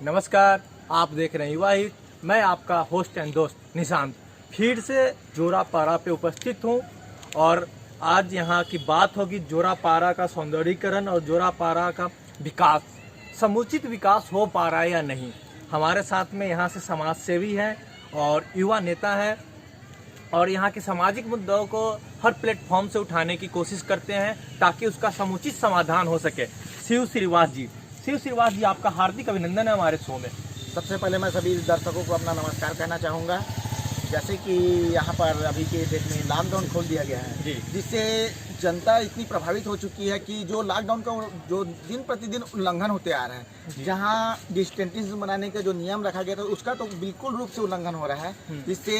नमस्कार, आप देख रहे हैं युवा हित। मैं आपका होस्ट एंड दोस्त निशांत फिर से जोरापारा पे उपस्थित हूँ और आज यहाँ की बात होगी जोरापारा का सौंदर्यीकरण और जोरापारा का विकास, समुचित विकास हो पा रहा है या नहीं। हमारे साथ में यहाँ से समाज सेवी हैं और युवा नेता हैं और यहाँ के सामाजिक मुद्दों को हर प्लेटफॉर्म से उठाने की कोशिश करते हैं ताकि उसका समुचित समाधान हो सके। शिव श्रीवास जी, आपका हार्दिक अभिनंदन है हमारे शो में। सबसे पहले मैं सभी दर्शकों को अपना नमस्कार कहना चाहूँगा। जैसे कि यहाँ पर अभी के डेट में लॉकडाउन खोल दिया गया है जी। जिससे जनता इतनी प्रभावित हो चुकी है कि जो लॉकडाउन का जो दिन प्रतिदिन उल्लंघन होते आ रहा है, जहाँ डिस्टेंस बनाने का जो नियम रखा गया था उसका तो बिल्कुल रूप से उल्लंघन हो रहा है। जिससे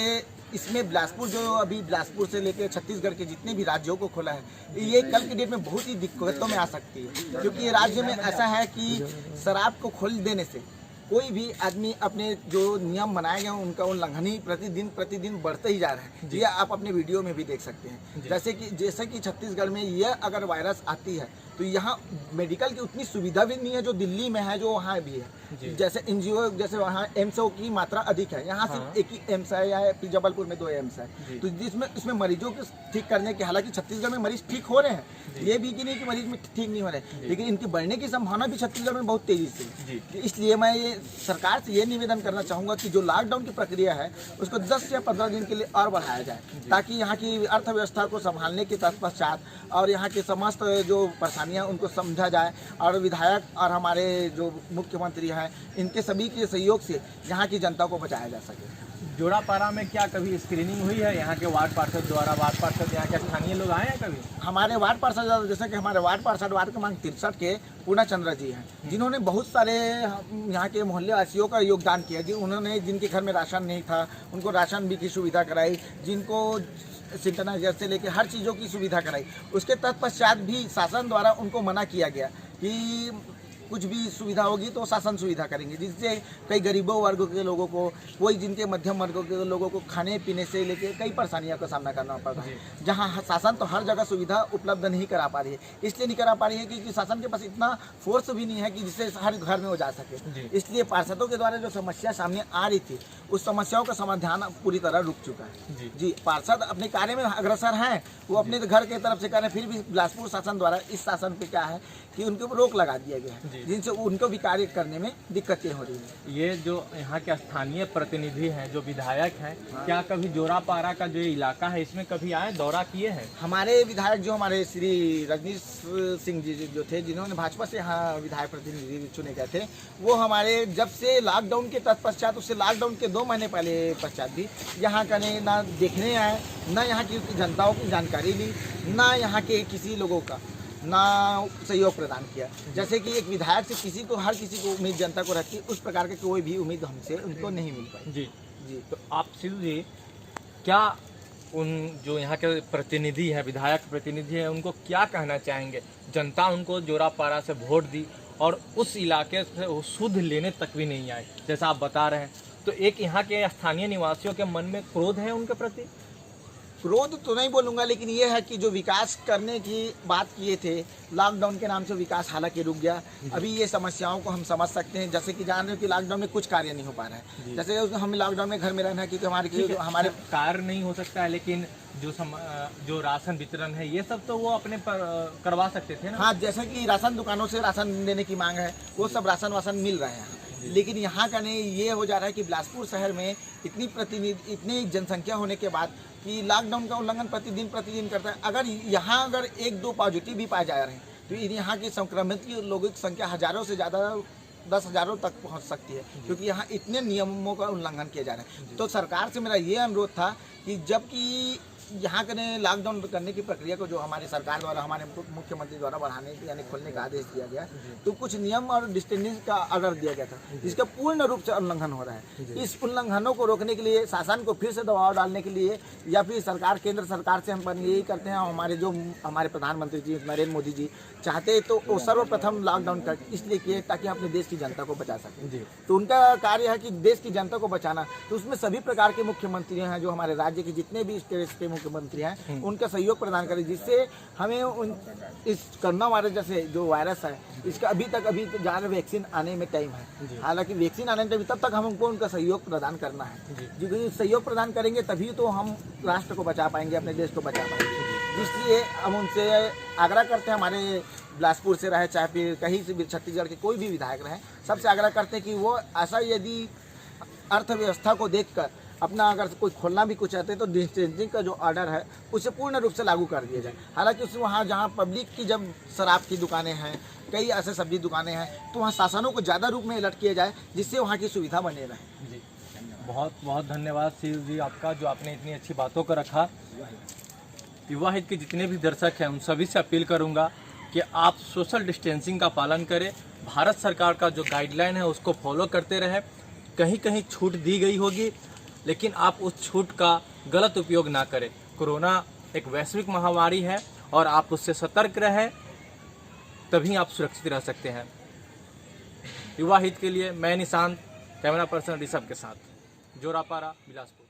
इसमें बिलासपुर से लेकर छत्तीसगढ़ के जितने भी राज्यों को खोला है, ये कल की डेट में बहुत ही दिक्कतों में आ सकती है। क्योंकि ये राज्य में ऐसा है कि शराब को खोल देने से कोई भी आदमी अपने जो नियम बनाए गए उनका उल्लंघन ही प्रतिदिन बढ़ते ही जा रहा है। ये आप अपने वीडियो में भी देख सकते हैं। जैसे कि छत्तीसगढ़ में यह अगर वायरस आती है तो यहाँ मेडिकल की उतनी सुविधा भी नहीं है जो दिल्ली में है, जो वहाँ भी है। जैसे एनजीओ, जैसे वहाँ एम्सों की मात्रा अधिक है, यहाँ सिर्फ एक ही एम्स है या जबलपुर में 2 एम्स है। तो जिसमें इसमें मरीजों को ठीक करने के, हालांकि छत्तीसगढ़ में मरीज ठीक हो रहे हैं, ये भी कि नहीं कि मरीज में ठीक नहीं हो रहे, लेकिन इनकी बढ़ने की संभावना भी छत्तीसगढ़ में बहुत तेजी से। इसलिए मैं ये सरकार से ये निवेदन करना चाहूँगा कि जो लॉकडाउन की प्रक्रिया है उसको 10 या 15 दिन के लिए और बढ़ाया जाए, ताकि यहाँ की अर्थव्यवस्था को संभालने के तत्पश्चात और यहाँ के समस्त जो परेशानियाँ उनको समझा जाए और विधायक और हमारे जो मुख्यमंत्री हैं इनके सभी के सहयोग से यहाँ की जनता को बचाया जा सके। जोरापारा में क्या कभी स्क्रीनिंग हुई है यहाँ के वार्ड पार्षद द्वारा? वार्ड पार्षद यहाँ के स्थानीय लोग आए हैं कभी? हमारे वार्ड पार्षद, जैसे कि हमारे वार्ड पार्षद वार्ड क्रमांक 63 के पूर्णा चंद्र जी हैं, जिन्होंने बहुत सारे यहाँ के मोहल्ले वासियों का योगदान किया। उन्होंने जिनके घर में राशन नहीं था उनको राशन भी की सुविधा कराई, जिनको सैनिटाइजर से लेकर हर चीज़ों की सुविधा कराई। उसके तत्पश्चात भी शासन द्वारा उनको मना किया गया कि कुछ भी सुविधा होगी तो शासन सुविधा करेंगे, जिससे कई गरीबों वर्गों के लोगों को, कोई जिनके मध्यम वर्गों के लोगों को खाने पीने से लेकर कई परेशानियों का सामना करना पड़ता है। जहां शासन तो हर जगह सुविधा उपलब्ध नहीं करा पा रही है, इसलिए नहीं करा पा रही है क्योंकि शासन के पास इतना फोर्स भी नहीं है कि जिससे हर घर में वो जा सके। इसलिए पार्षदों के द्वारा जो समस्या सामने आ रही थी उस समस्याओं का समाधान पूरी तरह रुक चुका है। जी, पार्षद अपने कार्य में अग्रसर हैं, वो अपने घर के तरफ से करें, फिर भी बिलासपुर शासन द्वारा इस शासन पे क्या है कि उनके ऊपर रोक लगा दिया गया है, जिनसे उनको भी कार्य करने में दिक्कतें हो रही है। ये जो यहाँ के स्थानीय प्रतिनिधि हैं, जो विधायक हैं, क्या कभी जोरापारा का जो इलाका है इसमें कभी आए, दौरा किए हैं? हमारे विधायक जो हमारे श्री रजनीश सिंह जी जो थे, जिन्होंने भाजपा से यहाँ विधायक प्रतिनिधि चुने गए थे, वो हमारे जब से लॉकडाउन के तत्पश्चात, उससे लॉकडाउन के 2 महीने पहले पश्चात भी यहाँ का ना देखने आए, ना यहाँ की जनताओं की जानकारी ली, ना यहाँ के किसी लोगों का ना सहयोग प्रदान किया। जैसे कि एक विधायक से हर किसी को उम्मीद जनता को रहती है, उस प्रकार की कोई भी उम्मीद हमसे उनको नहीं मिल पाई। जी, तो आप शिव जी क्या उन जो यहाँ के प्रतिनिधि हैं, विधायक प्रतिनिधि हैं, उनको क्या कहना चाहेंगे? जनता उनको जोरापारा से वोट दी और उस इलाके से वो शुद्ध लेने तक भी नहीं आए, जैसा आप बता रहे हैं, तो एक यहाँ के स्थानीय निवासियों के मन में क्रोध है उनके प्रति? क्रोध तो नहीं बोलूँगा, लेकिन ये है कि जो विकास करने की बात किए थे, लॉकडाउन के नाम से विकास हालांकि रुक गया। अभी ये समस्याओं को हम समझ सकते हैं, जैसे कि जान रहे हो कि लॉकडाउन में कुछ कार्य नहीं हो पा रहा है। जैसे हमें लॉकडाउन में घर में रहना है क्योंकि हमारे कार्य नहीं हो सकता है, लेकिन जो राशन वितरण है ये सब तो वो अपने पर करवा सकते थे ना? हाँ, जैसे कि राशन दुकानों से राशन देने की मांग है, वो सब राशन मिल रहे हैं। लेकिन यहाँ का नहीं, ये हो जा रहा है कि बिलासपुर शहर में इतनी जनसंख्या होने के बाद कि लॉकडाउन का उल्लंघन प्रतिदिन करता है। अगर 1-2 पॉजिटिव भी पाए जा रहे हैं तो यहाँ की संक्रमित लोगों की संख्या हजारों से ज़्यादा 10,000 तक पहुँच सकती है, क्योंकि यहाँ इतने नियमों का उल्लंघन किया जा रहा है। तो सरकार से मेरा ये अनुरोध था कि जबकि यहाँ के लॉकडाउन करने की प्रक्रिया को जो हमारी सरकार द्वारा, हमारे मुख्यमंत्री द्वारा बढ़ाने यानी खोलने का आदेश दिया गया, तो कुछ नियम और डिस्टेंस का ऑर्डर दिया गया था, जिसका पूर्ण रूप से उल्लंघन हो रहा है। इस उल्लंघनों को रोकने के लिए, शासन को फिर से दबाव डालने के लिए, या फिर केंद्र सरकार से हम यही करते हैं, हमारे प्रधानमंत्री जी नरेंद्र मोदी जी चाहते तो वो सर्वप्रथम लॉकडाउन कर इसलिए किए ताकि अपने देश की जनता को बचा सकें। तो उनका कार्य है कि देश की जनता को बचाना, तो उसमें सभी प्रकार के मुख्यमंत्री हैं, जो हमारे राज्य के जितने भी स्टेट्स के मुख्यमंत्री हैं उनका सहयोग प्रदान करें, जिससे हमें इस कोरोना वायरस जैसे जो वायरस है इसका अभी ज़्यादा वैक्सीन आने में टाइम है। हालांकि वैक्सीन आने में टाइम तब तक हमको उनका सहयोग प्रदान करना है, क्योंकि सहयोग प्रदान करेंगे तभी तो हम राष्ट्र को बचा पाएंगे, अपने देश को बचा पाएंगे। इसलिए हम उनसे आग्रह करते हैं, हमारे बिलासपुर से रहे चाहे फिर कहीं से भी छत्तीसगढ़ के कोई भी विधायक रहे, सबसे आग्रह करते हैं कि वो ऐसा यदि अर्थव्यवस्था को देखकर अपना अगर कोई खोलना भी कुछ चाहते हैं तो डिस्टेंसिंग का जो ऑर्डर है उसे पूर्ण रूप से लागू कर दिया जाए। हालांकि उस वहाँ जहाँ पब्लिक की जब शराब की दुकानें हैं, कई ऐसे सब्जी दुकानें हैं, तो वहाँ शासनों को ज़्यादा रूप में अलर्ट किया जाए जिससे वहाँ की सुविधा बने रहे। जी, बहुत बहुत धन्यवाद शिव जी आपका, जो आपने इतनी अच्छी बातों को रखा। युवा हित के जितने भी दर्शक हैं उन सभी से अपील करूंगा कि आप सोशल डिस्टेंसिंग का पालन करें, भारत सरकार का जो गाइडलाइन है उसको फॉलो करते रहें। कहीं कहीं छूट दी गई होगी, लेकिन आप उस छूट का गलत उपयोग ना करें। कोरोना एक वैश्विक महामारी है और आप उससे सतर्क रहें, तभी आप सुरक्षित रह सकते हैं। युवा हित के लिए मैं निशांत, कैमरा पर्सन ऋषभ के साथ, जोरापारा, बिलासपुर।